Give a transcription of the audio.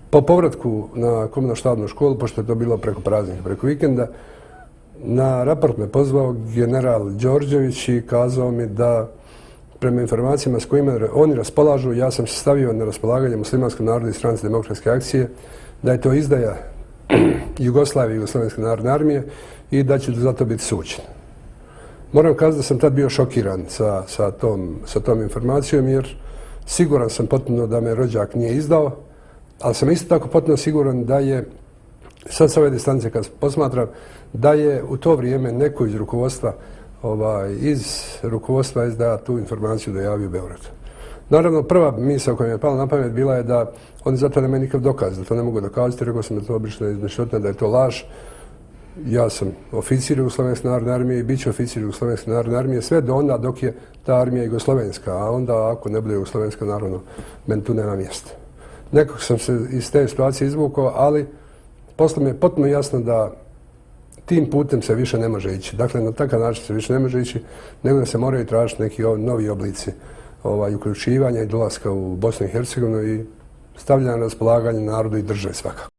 Po povratku na komandno-štabnu školu, pošto je to bilo preko praznika, preko vikenda, na raport me pozvao general Đorđević i kazao mi da prema informacijama s kojima oni raspolažu, ja sam se stavio na raspolaganje Muslimanskom narodu i Stranci demokratske akcije, da je to izdaja Jugoslavije i Jugoslovenske narodne armije i da će za to biti suđen. Moram kazati da sam tad bio šokiran sa tom informacijom, jer siguran sam potpuno da me rođak nije izdao, ali sam isto tako potpuno siguran da je, sad sa ove distance kad posmatram, da je u to vrijeme neko iz rukovodstva SDA tu informaciju dojavio u Beogradu. Naravno, prva misao koja mi je pala na pamet bila je da oni zato nemaju nikakav dokaz, da to ne mogu dokazati, rekao sam da to obično izmišljotine, da je to laž. Ja sam oficir Jugoslovenske narodne armije i bit ću oficir Jugoslovenske narodne armije sve do onda dok je ta armija jugoslovenska, a onda ako ne bude jugoslovenska, naravno, meni tu nema mjesta. Nekako sam se iz te situacije izvukao, ali posle mi je potpuno jasno da tim putem se više ne može ići. Dakle, na takav način se više ne može ići, nego da se moraju tražiti neki novi oblici uključivanja i dolaska u Bosnu i Hercegovinu i stavljanja na raspolaganje narodu i državi svakako.